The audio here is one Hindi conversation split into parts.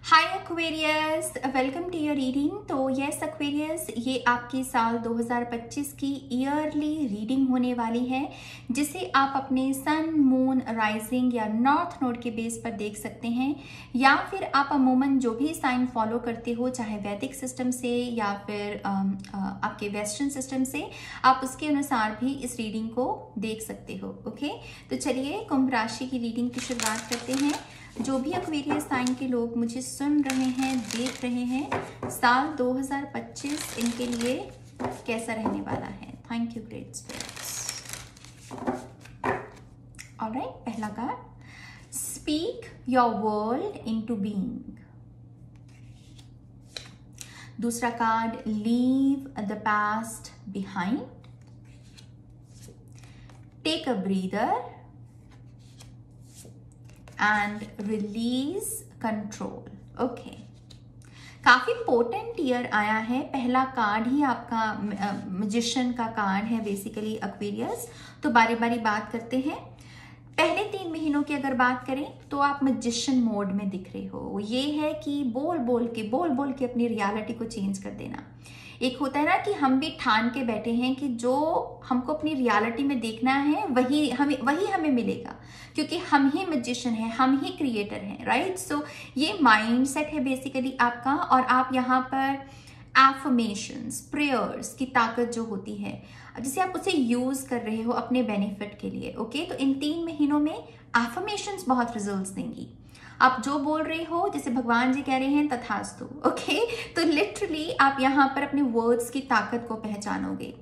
Hi Aquarius, welcome to your reading. तो यस एक्वेरियस, ये आपकी साल 2025 की ईयरली रीडिंग होने वाली है, जिसे आप अपने सन, मून, राइजिंग या नॉर्थ नोड के बेस पर देख सकते हैं, या फिर आप अमूमन जो भी साइन फॉलो करते हो, चाहे वैदिक सिस्टम से या फिर आपके वेस्टर्न सिस्टम से, आप उसके अनुसार भी इस रीडिंग को देख सकते हो। ओके, तो चलिए कुंभ राशि की रीडिंग की शुरुआत करते हैं। जो भी एक्वेरियस साइन के लोग मुझे सुन रहे हैं, देख रहे हैं, साल 2025 इनके लिए कैसा रहने वाला है। Thank you great spirits. Alright, पहला card, speak your world into being. दूसरा card, leave the past behind. Take a breather and release control. Okay, काफी पोटेंट ईयर आया है। पहला कार्ड ही आपका मैजिशियन का कार्ड है बेसिकली एक्वेरियस। तो बारी बारी बात करते हैं। पहले 3 महीनों की अगर बात करें तो आप मैजिशियन मोड में दिख रहे हो। ये है कि बोल बोल के अपनी रियलिटी को चेंज कर देना। एक होता है ना कि हम भी ठान के बैठे हैं कि जो हमको अपनी रियलिटी में देखना है वही हमें मिलेगा, क्योंकि हम ही मैजिशियन हैं, हम ही क्रिएटर हैं, राइट। सो ये माइंडसेट है बेसिकली आपका, और आप यहाँ पर एफर्मेशंस, प्रेयर्स की ताकत जो होती है, जिसे आप उसे यूज कर रहे हो अपने बेनिफिट के लिए। ओके, तो इन 3 महीनों में एफर्मेशंस बहुत रिजल्ट्स देंगी। आप जो बोल रहे हो, जैसे भगवान जी कह रहे हैं, तथास्तु। ओके, तो लिटरली आप यहाँ पर अपने वर्ड्स की ताकत को पहचानोगे।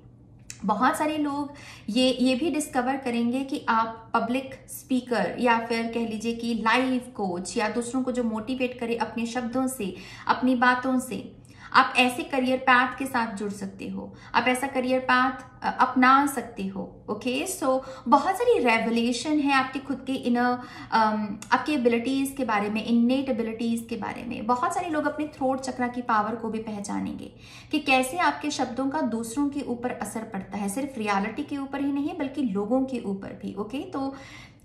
बहुत सारे लोग ये भी डिस्कवर करेंगे कि आप पब्लिक स्पीकर या फिर कह लीजिए कि लाइफ कोच, या दूसरों को जो मोटिवेट करे अपने शब्दों से, अपनी बातों से, आप ऐसे करियर पाथ के साथ जुड़ सकते हो, आप ऐसा करियर पाथ अपना सकते हो। ओके, सो बहुत सारी रेवलेशन है आपके खुद के इनर, आपकी एबिलिटीज के बारे में, इन्नेट एबिलिटीज के बारे में। बहुत सारे लोग अपने थ्रोट चक्र की पावर को भी पहचानेंगे कि कैसे आपके शब्दों का दूसरों के ऊपर असर पड़ता है, सिर्फ रियलिटी के ऊपर ही नहीं बल्कि लोगों के ऊपर भी। ओके, तो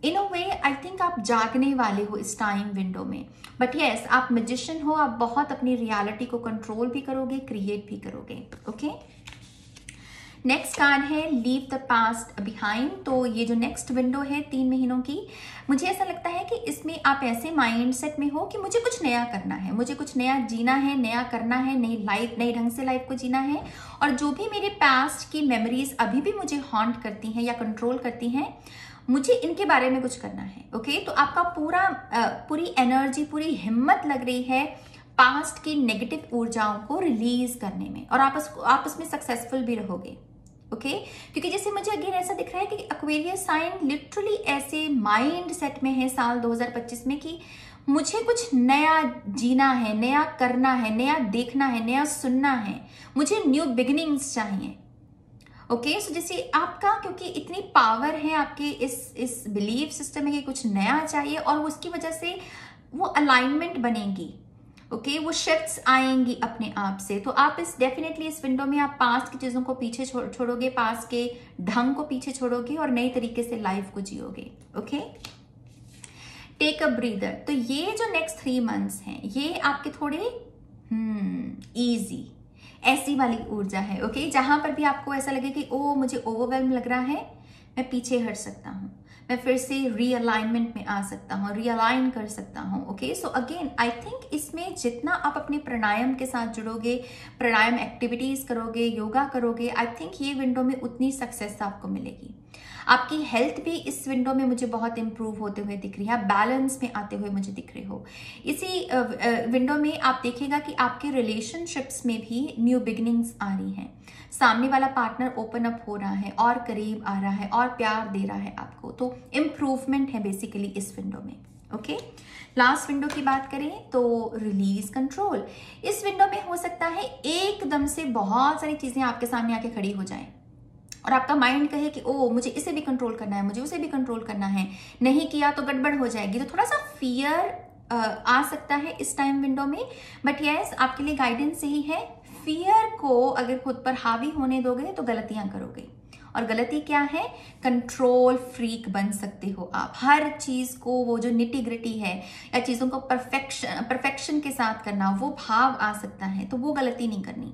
इन अ वे आई थिंक आप जागने वाले हो इस टाइम विंडो में। बट यस, आप मैजिशियन हो, आप बहुत अपनी रियलिटी को कंट्रोल भी करोगे, क्रिएट भी करोगे। ओके, नेक्स्ट कार्ड है लीव द पास्ट बिहाइंड। तो ये जो नेक्स्ट विंडो है 3 महीनों की, मुझे ऐसा लगता है कि इसमें आप ऐसे माइंडसेट में हो कि मुझे कुछ नया करना है, मुझे कुछ नया जीना है, नया करना है, नई लाइफ, नई ढंग से लाइफ को जीना है। और जो भी मेरे पास्ट की मेमोरीज अभी भी मुझे हॉन्ट करती हैं या कंट्रोल करती हैं, मुझे इनके बारे में कुछ करना है। ओके, तो आपका पूरी एनर्जी, पूरी हिम्मत लग रही है पास्ट की नेगेटिव ऊर्जाओं को रिलीज करने में, और आप उसमें सक्सेसफुल भी रहोगे। ओके, क्योंकि जैसे मुझे अगेन ऐसा दिख रहा है कि एक्वेरियस साइन लिटरली ऐसे माइंड सेट में है साल 2025 में कि मुझे कुछ नया जीना है, नया करना है, नया देखना है, नया सुनना है, मुझे न्यू बिगिनिंग्स चाहिए। ओके, सो जैसे आपका, क्योंकि इतनी पावर है आपके इस बिलीफ सिस्टम में कि कुछ नया चाहिए, और उसकी वजह से वो अलाइनमेंट बनेगी। ओके, वो शिफ्ट्स आएंगी अपने आप से। तो आप डेफिनेटली इस विंडो में आप पास्ट की चीजों को पीछे छोड़ोगे, पास्ट के ढंग को पीछे छोड़ोगे और नई तरीके से लाइफ को जियोगे। Okay, take a breather. तो ये जो नेक्स्ट 3 मंथ्स हैं, ये आपके थोड़े इजी, ऐसी वाली ऊर्जा है। ओके, जहां पर भी आपको ऐसा लगे कि ओ मुझे ओवरवेल्म लग रहा है, मैं पीछे हट सकता हूं, मैं फिर से रीअलाइनमेंट में आ सकता हूँ, रीअलाइन कर सकता हूँ। Okay, so again I think इसमें जितना आप अपने प्राणायाम के साथ जुड़ोगे, प्राणायाम एक्टिविटीज करोगे, योगा करोगे, आई थिंक ये विंडो में उतनी सक्सेस आपको मिलेगी। आपकी हेल्थ भी इस विंडो में मुझे बहुत इंप्रूव होते हुए दिख रही है, आप बैलेंस में आते हुए मुझे दिख रहे हो। इसी विंडो में आप देखिएगा कि आपके रिलेशनशिप्स में भी न्यू बिगिनिंग्स आ रही हैं। सामने वाला पार्टनर ओपन अप हो रहा है और करीब आ रहा है और प्यार दे रहा है आपको, तो इम्प्रूवमेंट है बेसिकली इस विंडो में। ओके, लास्ट विंडो की बात करें तो रिलीज कंट्रोल। इस विंडो में हो सकता है एकदम से बहुत सारी चीजें आपके सामने आके खड़ी हो जाएं, और आपका माइंड कहे कि ओ मुझे इसे भी कंट्रोल करना है, मुझे उसे भी कंट्रोल करना है, नहीं किया तो गड़बड़ हो जाएगी। तो थोड़ा सा फियर आ सकता है इस टाइम विंडो में। बट यस, आपके लिए गाइडेंस यही है, फियर को अगर खुद पर हावी होने दोगे तो गलतियां करोगे, और गलती क्या है, कंट्रोल फ्रीक बन सकते हो आप। हर चीज को वो जो निटी ग्रिटी है या चीजों को परफेक्शन के साथ करना, वो भाव आ सकता है, तो वो गलती नहीं करनी।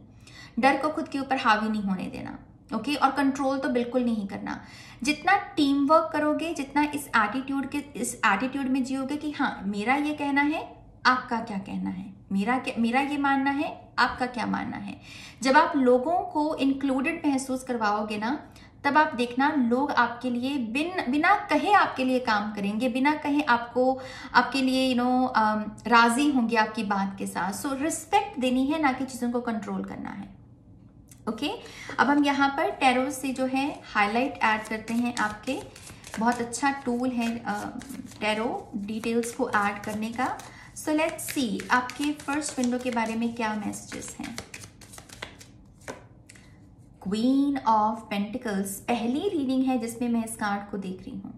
डर को खुद के ऊपर हावी नहीं होने देना, ओके। और कंट्रोल तो बिल्कुल नहीं करना। जितना टीम वर्क करोगे, जितना इस एटीट्यूड में जियोगे कि हाँ मेरा ये कहना है, आपका क्या कहना है, मेरा ये मानना है, आपका क्या मानना है। जब आप लोगों को इंक्लूडेड महसूस करवाओगे ना, तब आप देखना लोग आपके लिए बिना कहे आपके लिए काम करेंगे, बिना कहे आपके लिए राजी होंगे आपकी बात के साथ। सो रिस्पेक्ट देनी है, ना कि चीजों को कंट्रोल करना है, ओके। अब हम यहाँ पर टैरो से जो है हाईलाइट ऐड करते हैं। आपके बहुत अच्छा टूल है टैरो डिटेल्स को ऐड करने का। सो लेट्स सी आपके फर्स्ट विंडो के बारे में क्या मैसेजेस हैं। क्वीन ऑफ पेंटिकल्स पहली रीडिंग है जिसमें मैं इस कार्ड को देख रही हूँ।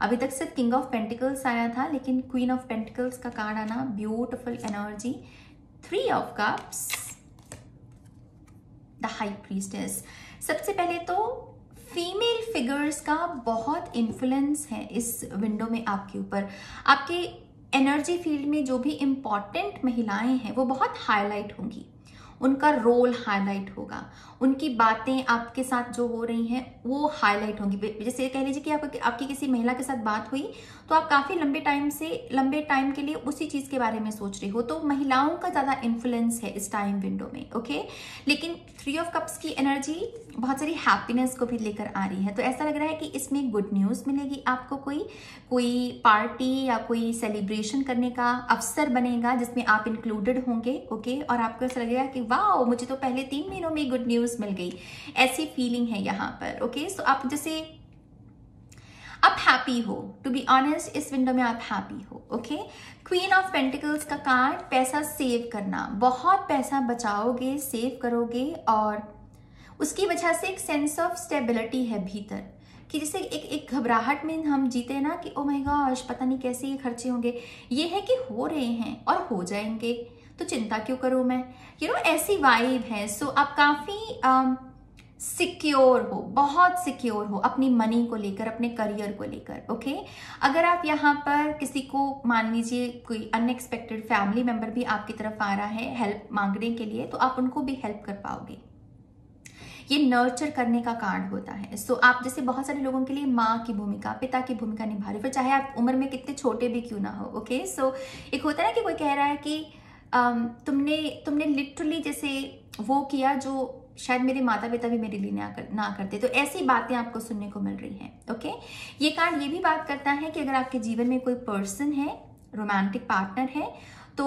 अभी तक सिर्फ किंग ऑफ पेंटिकल्स आया था, लेकिन क्वीन ऑफ पेंटिकल्स का कार्ड आना, beautiful energy. 3 of cups, the high priestess. सबसे पहले तो फीमेल फिगर्स का बहुत इन्फ्लुएंस है इस विंडो में आपके ऊपर। आपके एनर्जी फील्ड में जो भी इंपॉर्टेंट महिलाएं हैं वो बहुत हाईलाइट होंगी, उनका रोल हाईलाइट होगा, उनकी बातें आपके साथ जो हो रही हैं वो हाईलाइट होंगी। जैसे कह लीजिए कि आपकी किसी महिला के साथ बात हुई तो आप काफी लंबे टाइम के लिए उसी चीज के बारे में सोच रहे हो, तो महिलाओं का ज्यादा इन्फ्लुएंस है इस टाइम विंडो में, ओके। लेकिन 3 ऑफ कप्स की एनर्जी बहुत सारी हैप्पीनेस को भी लेकर आ रही है, तो ऐसा लग रहा है कि इसमें गुड न्यूज मिलेगी आपको। कोई पार्टी या कोई सेलिब्रेशन करने का अवसर बनेगा जिसमें आप इंक्लूडेड होंगे, ओके। और आपको ऐसा लगेगा कि वाओ, मुझे तो पहले 3 महीनों में गुड न्यूज मिल गई, ऐसी फीलिंग है यहाँ पर, ओके। सो आप जैसे आप हैप्पी हो, टू बी ऑनेस्ट इस विंडो में आप हैप्पी हो, ओके। क्वीन ऑफ पेंटिकल्स का कार्ड, पैसा सेव करना, बहुत पैसा बचाओगे, सेव करोगे, और उसकी वजह से एक सेंस ऑफ स्टेबिलिटी है भीतर, कि जैसे एक घबराहट में हम जीते हैं ना कि ओ माय गॉश पता नहीं कैसे ये खर्चे होंगे, ये है कि हो रहे हैं और हो जाएंगे, तो चिंता क्यों करूं मैं, ऐसी वाइब है। सो आप काफी सिक्योर हो, बहुत सिक्योर हो अपनी मनी को लेकर, अपने करियर को लेकर, ओके। अगर आप यहाँ पर किसी को, मान लीजिए कोई अनएक्सपेक्टेड फैमिली मेंबर भी आपकी तरफ आ रहा है हेल्प मांगने के लिए, तो आप उनको भी हेल्प कर पाओगे। ये नर्चर करने का कार्ड होता है। सो आप जैसे बहुत सारे लोगों के लिए माँ की भूमिका, पिता की भूमिका निभा रहे हो, फिर चाहे आप उम्र में कितने छोटे भी क्यों ना हो, ओके। सो एक होता है ना कि कोई कह रहा है कि तुमने लिटरली जैसे वो किया जो शायद मेरे माता पिता भी मेरे लिए ना करते, तो ऐसी बातें आपको सुनने को मिल रही हैं, ओके। ये कार्ड ये भी बात करता है कि अगर आपके जीवन में कोई पर्सन है, रोमांटिक पार्टनर है, तो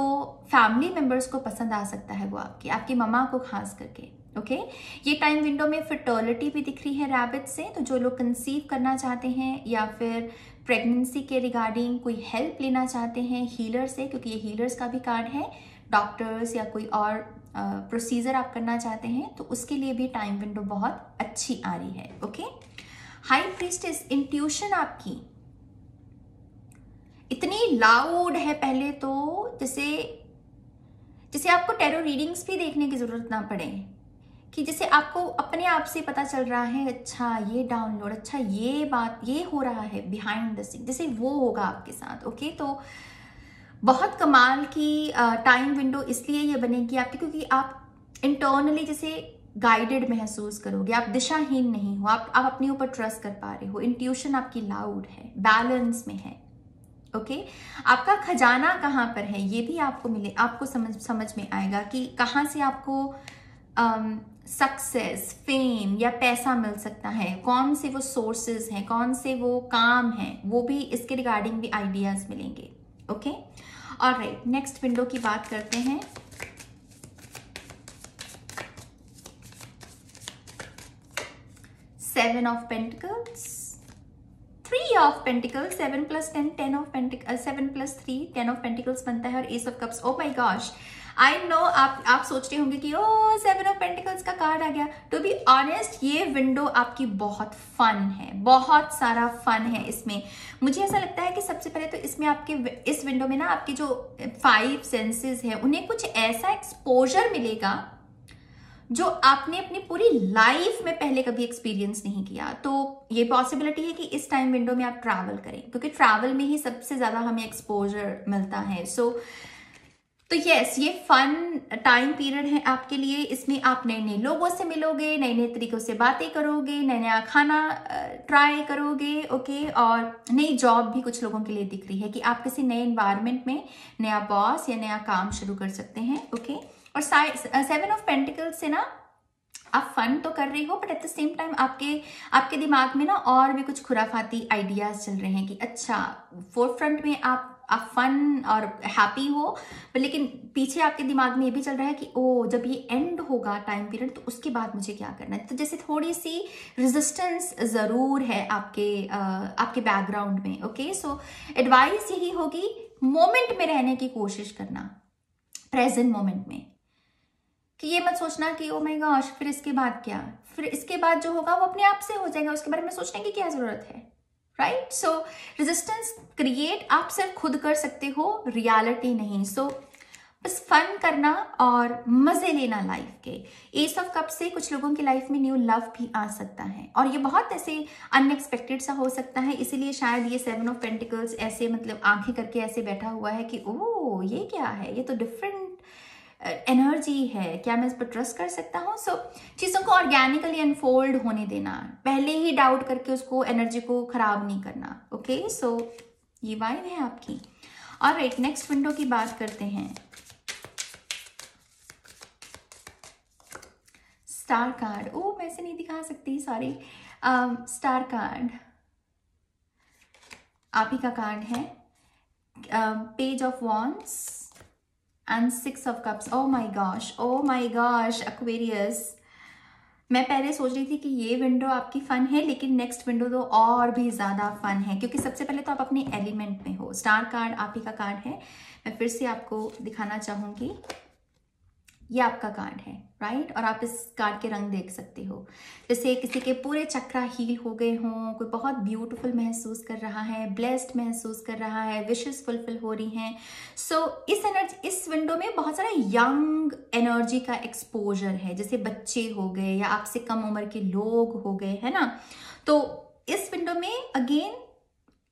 फैमिली मेंबर्स को पसंद आ सकता है वो आपकी मम्मा को खास करके, ओके। ये टाइम विंडो में फर्टिलिटी भी दिख रही है रैबिट से, तो जो लोग कंसीव करना चाहते हैं या फिर प्रेगनेंसी के रिगार्डिंग कोई हेल्प लेना चाहते हैं हीलर से, क्योंकि ये हीलर्स का भी कार्ड है, डॉक्टर्स या कोई और प्रोसीजर आप करना चाहते हैं, तो उसके लिए भी टाइम विंडो बहुत अच्छी आ रही है, ओके। हाई प्रीस्टेस, इंट्यूशन आपकी इतनी लाउड है पहले तो, जैसे आपको टैरो रीडिंग्स भी देखने की जरूरत ना पड़े, कि जैसे आपको अपने आप से पता चल रहा है, अच्छा ये डाउनलोड, अच्छा ये बात ये हो रहा है बिहाइंड द सीन, जैसे वो होगा आपके साथ, ओके। तो बहुत कमाल की टाइम विंडो इसलिए ये बनेगी आपकी, क्योंकि आप इंटरनली जैसे गाइडेड महसूस करोगे, आप दिशाहीन नहीं हो, आप अपने ऊपर ट्रस्ट कर पा रहे हो, इंट्यूशन आपकी लाउड है, बैलेंस में है, ओके। आपका खजाना कहाँ पर है ये भी आपको समझ में आएगा कि कहाँ से आपको सक्सेस, फेम या पैसा मिल सकता है, कौन से वो सोर्सेज हैं, कौन से वो काम हैं, वो भी इसके रिगार्डिंग भी आइडियाज मिलेंगे, ओके। ऑलराइट, नेक्स्ट विंडो की बात करते हैं। Seven of pentacles, 3 of pentacles, 7 + 10, 10 of pentacles, 7 + 3, 10 of pentacles बनता है, और S of cups. Oh my gosh, I know आप सोच रहे होंगे कि ओ 7 ऑफ पेंटिकल्स का कार्ड आ गया। टू बी ऑनेस्ट ये विंडो आपकी बहुत फन है, बहुत सारा फन है इसमें। मुझे ऐसा लगता है कि सबसे पहले तो इसमें आपके इस विंडो में ना आपके जो 5 सेंसेस है उन्हें कुछ ऐसा एक्सपोजर मिलेगा जो आपने अपनी पूरी लाइफ में पहले कभी एक्सपीरियंस नहीं किया। तो ये पॉसिबिलिटी है कि इस टाइम विंडो में आप ट्रैवल करें, क्योंकि ट्रैवल में ही सबसे ज्यादा हमें एक्सपोजर मिलता है। तो यस, ये फन टाइम पीरियड है आपके लिए। इसमें आप नए नए लोगों से मिलोगे, नए नए तरीकों से बातें करोगे, नया नया खाना ट्राई करोगे, ओके। और नई जॉब भी कुछ लोगों के लिए दिख रही है कि आप किसी नए एनवायरनमेंट में नया बॉस या नया काम शुरू कर सकते हैं, ओके। और 7 ऑफ पेंटिकल्स से ना आप फन तो कर रही हो, but at the same time आपके दिमाग में ना और भी कुछ खुराफाती आइडियाज चल रहे हैं कि अच्छा, फोर्थ फ्रंट में आप फन और हैप्पी हो, लेकिन पीछे आपके दिमाग में ये भी चल रहा है कि ओ, जब ये एंड होगा टाइम पीरियड तो उसके बाद मुझे क्या करना है। तो जैसे थोड़ी सी रेजिस्टेंस जरूर है आपके बैकग्राउंड में, ओके। सो एडवाइस यही होगी, मोमेंट में रहने की कोशिश करना, प्रेजेंट मोमेंट में, कि ये मत सोचना कि ओ माय गॉश फिर इसके बाद क्या, फिर इसके बाद जो होगा वो अपने आप से हो जाएगा, उसके बारे में सोचने की क्या जरूरत है, राइट। सो रेजिस्टेंस क्रिएट आप सिर्फ खुद कर सकते हो, रियलिटी नहीं। सो बस फन करना और मजे लेना लाइफ के। एस ऑफ कप से कुछ लोगों की लाइफ में न्यू लव भी आ सकता है, और ये बहुत ऐसे अनएक्सपेक्टेड सा हो सकता है, इसीलिए शायद ये 7 ऑफ पेंटिकल्स ऐसे मतलब आंखें करके ऐसे बैठा हुआ है कि ओ ये क्या है, ये तो डिफरेंट एनर्जी है, क्या मैं इस पर ट्रस्ट कर सकता हूँ। सो चीजों को ऑर्गेनिकली अनफोल्ड होने देना, पहले ही डाउट करके उसको एनर्जी को खराब नहीं करना, ओके। सो ये वाइब है आपकी। और राइट, नेक्स्ट विंडो की बात करते हैं। स्टार कार्ड, ओ मैं ऐसे नहीं दिखा सकती, सॉरी। स्टार कार्ड आप ही का कार्ड है। Page of wands and 6 of cups. Oh my gosh Aquarius, मैं पहले सोच रही थी कि ये विंडो आपकी फन है, लेकिन नेक्स्ट विंडो तो और भी ज्यादा फन है, क्योंकि सबसे पहले तो आप अपने एलिमेंट में हो। स्टार कार्ड आप ही का कार्ड है। मैं फिर से आपको दिखाना चाहूंगी, ये आपका कार्ड है, राइट। और आप इस कार्ड के रंग देख सकते हो, जैसे किसी के पूरे चक्रा हील हो गए हों, कोई बहुत ब्यूटीफुल महसूस कर रहा है, ब्लेस्ड महसूस कर रहा है, विशेस फुलफिल हो रही हैं। सो इस विंडो में बहुत सारा यंग एनर्जी का एक्सपोजर है, जैसे बच्चे हो गए या आपसे कम उम्र के लोग हो गए, है ना। तो इस विंडो में अगेन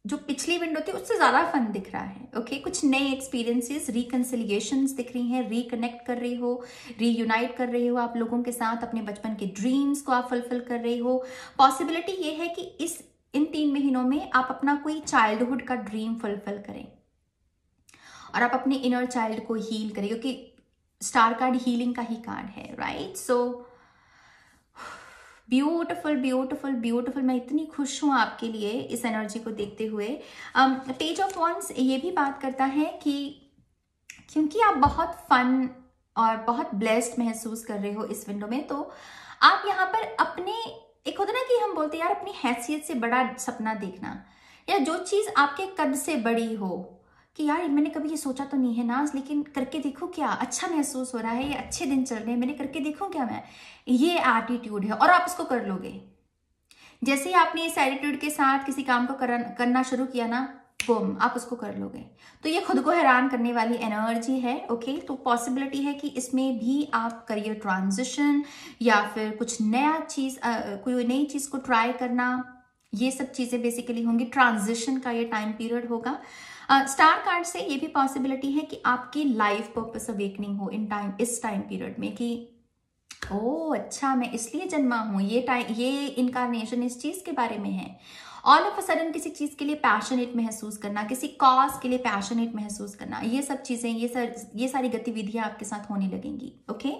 जो पिछली विंडो थी उससे ज्यादा फन दिख रहा है, ओके। कुछ नए एक्सपीरियंसेस, रिकंसिलिएशंस दिख रही हैं, रिकनेक्ट कर रही हो, रीयूनाइट कर रही हो आप लोगों के साथ, अपने बचपन के ड्रीम्स को आप फुलफिल कर रही हो। पॉसिबिलिटी ये है कि इन 3 महीनों में आप अपना कोई चाइल्डहुड का ड्रीम फुलफिल करें और आप अपने इनर चाइल्ड को हील करें, क्योंकि स्टार कार्ड हीलिंग का ही कार्ड है, right. So beautiful beautiful beautiful, मैं इतनी खुश हूं आपके लिए इस एनर्जी को देखते हुए। पेज ऑफ वॉन्ड्स ये भी बात करता है कि क्योंकि आप बहुत फन और बहुत ब्लेस्ड महसूस कर रहे हो इस विंडो में, तो आप यहाँ पर अपने, एक होता ना कि हम बोलते हैं यार अपनी हैसियत से बड़ा सपना देखना, या जो चीज आपके कद से बड़ी हो कि यार मैंने कभी ये सोचा तो नहीं है नाज, लेकिन करके देखो क्या अच्छा महसूस हो रहा है, ये अच्छे दिन चल रहे हैं, मैंने करके देखूं क्या मैं, ये एटीट्यूड है और आप इसको कर लोगे। जैसे ही आपने इस एटीट्यूड के साथ किसी काम को करना शुरू किया ना, बूम, आप उसको कर लोगे। तो ये खुद को हैरान करने वाली एनर्जी है, ओके। तो पॉसिबिलिटी है कि इसमें भी आप करियर ट्रांजिशन या फिर कुछ नया चीज, कोई नई चीज को ट्राई करना, ये सब चीजें बेसिकली होंगी। ट्रांजिशन का ये टाइम पीरियड होगा। स्टार कार्ड से ये भी पॉसिबिलिटी है कि आपकी लाइफ पर्पस अवेकनिंग हो इस टाइम पीरियड में, कि ओ अच्छा मैं इसलिए जन्मा हूं, ये इनकारनेशन इस चीज के बारे में है। ऑल ऑफ अ सडन किसी चीज के लिए पैशनेट महसूस करना, किसी कॉज के लिए पैशनेट महसूस करना, ये सब चीजें, ये सारी गतिविधियां आपके साथ होने लगेंगी, ओके।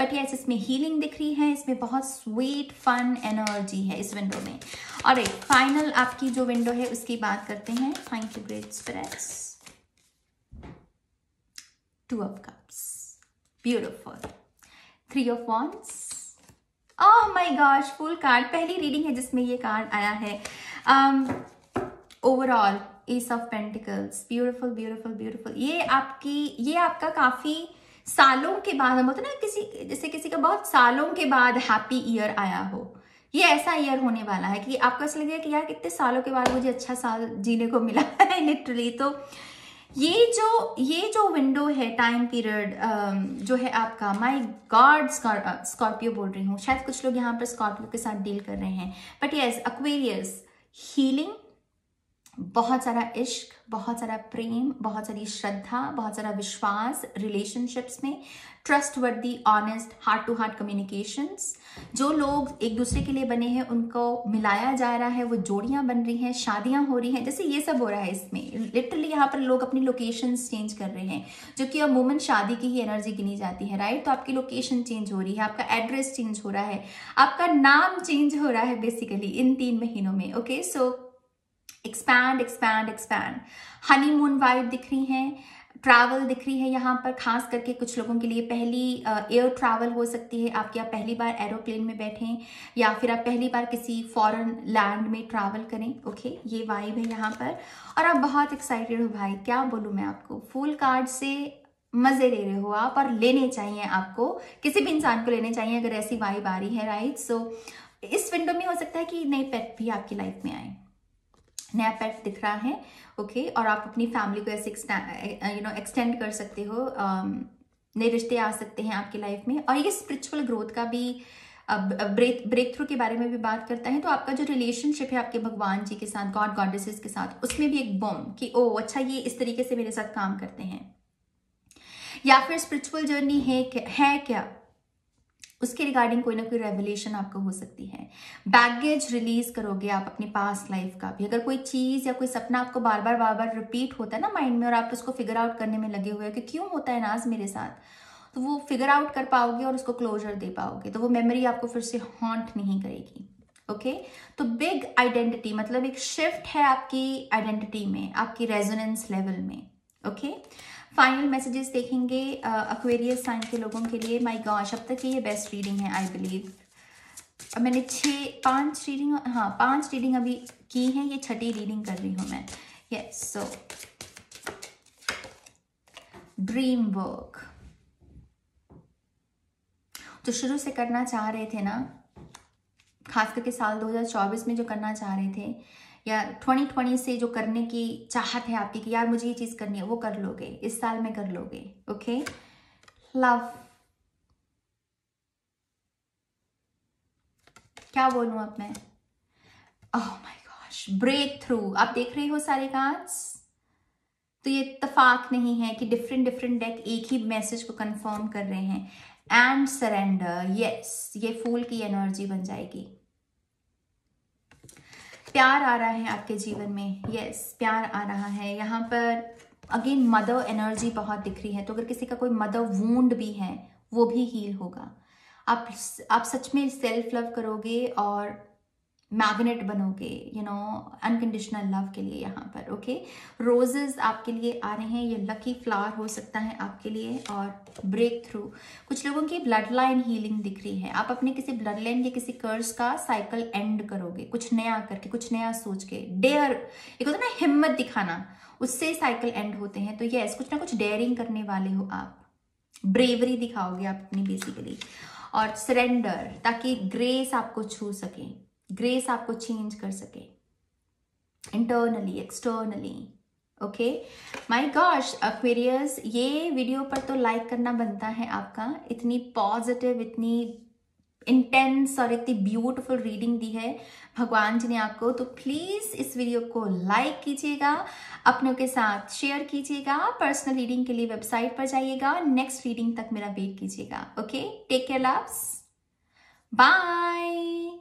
बट यस, इसमें हीलिंग दिख रही है, इसमें बहुत स्वीट फन एनर्जी है इस विंडो में। और एक फाइनल आपकी जो विंडो है उसकी बात करते हैं। Thank you great spirits. 2 of cups, beautiful. 3 of wands, oh my gosh, full card. पहली रीडिंग है जिसमें ये कार्ड आया है। Overall ace of pentacles, beautiful beautiful beautiful. ये आपका काफी सालों के बाद, हम बोलते हैं ना जैसे किसी का बहुत सालों के बाद हैप्पी ईयर आया हो, ये ऐसा ईयर होने वाला है कि आपको ऐसा लगेगा कि यार कितने सालों के बाद मुझे अच्छा साल जीने को मिला है लिटरली। तो ये जो विंडो है, टाइम पीरियड जो है आपका, माय गॉड, स्कॉर्पियो बोल रही हूँ, शायद कुछ लोग यहाँ पर स्कॉर्पियो के साथ डील कर रहे हैं, बट यस एक्वेरियस, हीलिंग, बहुत सारा इश्क, बहुत सारा प्रेम, बहुत सारी श्रद्धा, बहुत सारा विश्वास रिलेशनशिप्स में, trustworthy, honest, heart to heart communications. जो लोग एक दूसरे के लिए बने हैं उनको मिलाया जा रहा है, वो जोड़ियां बन रही हैं, शादियां हो रही हैं, जैसे ये सब हो रहा है इसमें। लिटरली यहाँ पर लोग अपनी लोकेशंस चेंज कर रहे हैं, जो कि अमूमन शादी की ही एनर्जी गिनी जाती है, राइट। तो आपकी लोकेशन चेंज हो रही है, आपका एड्रेस चेंज हो रहा है, आपका नाम चेंज हो रहा है बेसिकली इन 3 महीनों में। Okay, so expand expand expand. Honeymoon vibe दिख रही है, ट्रैवल दिख रही है यहाँ पर, खास करके कुछ लोगों के लिए पहली एयर ट्रैवल हो सकती है, आपकी आप पहली बार एरोप्लेन में बैठें या फिर आप पहली बार किसी फॉरेन लैंड में ट्रैवल करें। ओके, ये वाइब है यहाँ पर, और आप बहुत एक्साइटेड हो भाई, क्या बोलूँ मैं आपको। फुल कार्ड से मजे ले रहे हो आप, और लेने चाहिए आपको, किसी भी इंसान को लेने चाहिए अगर ऐसी वाइब आ रही है, राइट। सो इस विंडो में हो सकता है कि नए पेट भी आपकी लाइफ में आए, नया पेट दिख रहा है। ओके, और आप अपनी फैमिली को ऐसे एक्सटेंड कर सकते हो, नए रिश्ते आ सकते हैं आपकी लाइफ में। और ये स्पिरिचुअल ग्रोथ का भी, ब्रेक थ्रू के बारे में भी बात करता है। तो आपका जो रिलेशनशिप है आपके भगवान जी के साथ, गॉड गॉडेसेस के साथ, उसमें भी एक बम कि ओ अच्छा ये इस तरीके से मेरे साथ काम करते हैं, या फिर स्पिरिचुअल जर्नी है क्या, उसके रिगार्डिंग कोई ना कोई रेवलेशन आपको हो सकती है। बैगेज रिलीज करोगे आप अपनी पास्ट लाइफ का भी। अगर कोई चीज या कोई सपना आपको बार बार रिपीट होता है ना माइंड में, और आप उसको फिगर आउट करने में लगे हुए हो कि क्यों होता है नाज मेरे साथ, तो वो फिगर आउट कर पाओगे और उसको क्लोजर दे पाओगे, तो वो मेमोरी आपको फिर से हॉन्ट नहीं करेगी। ओके, तो बिग आइडेंटिटी मतलब एक शिफ्ट है आपकी आइडेंटिटी में, आपकी रेजोनेंस लेवल में। ओके, फाइनल मैसेजेस देखेंगे एक्वेरियस साइन के लोगों के लिए। माय गॉश, अब तक ये बेस्ट रीडिंग है आई बिलीव। अब मैंने 5 रीडिंग अभी की हैं, ये 6ठी रीडिंग कर रही हूँ मैं। यस, सो ड्रीम वर्क जो शुरू से करना चाह रहे थे ना, खास करके साल 2024 में जो करना चाह रहे थे, या 2020 से जो करने की चाहत है आपकी कि यार मुझे ये चीज करनी है, वो कर लोगे, इस साल में कर लोगे। ओके, लव, क्या बोलूं अब मैं, oh my gosh, break through. आप देख रहे हो सारे कार्ड्स, तो ये इत्तेफाक नहीं है कि डिफरेंट डेक एक ही मैसेज को कंफर्म कर रहे हैं। एंड सरेंडर, यस, ये फूल की एनर्जी बन जाएगी। प्यार आ रहा है आपके जीवन में, यस, प्यार आ रहा है यहाँ पर। अगेन मदर एनर्जी बहुत दिख रही है, तो अगर किसी का कोई मदर वूंड भी है वो भी हील होगा। आप सच में सेल्फ लव करोगे और मैग्नेट बनोगे, अनकंडीशनल लव के लिए यहाँ पर। ओके, रोजेस आपके लिए आ रहे हैं, ये लकी फ्लावर हो सकता है आपके लिए। और ब्रेक थ्रू, कुछ लोगों की ब्लड लाइन हीलिंग दिख रही है। आप अपने किसी ब्लड लाइन या किसी कर्स का साइकिल एंड करोगे, कुछ नया करके, कुछ नया सोच के। डेयर, एक होता है ना हिम्मत दिखाना, उससे साइकिल एंड होते हैं। तो यस, कुछ ना कुछ डेयरिंग करने वाले हो आप, ब्रेवरी दिखाओगे आप अपनी बेसिकली। और सरेंडर, ताकि ग्रेस आपको छू सके, ग्रेस आपको चेंज कर सके internally externally. Okay, my gosh Aquarius, ये वीडियो पर तो लाइक करना बनता है आपका। इतनी पॉजिटिव, इतनी इंटेंस और इतनी ब्यूटीफुल रीडिंग दी है भगवान जी ने आपको, तो प्लीज इस वीडियो को लाइक कीजिएगा, अपनों के साथ शेयर कीजिएगा। पर्सनल रीडिंग के लिए वेबसाइट पर जाइएगा, नेक्स्ट रीडिंग तक मेरा वेट कीजिएगा। Okay, take care loves, bye.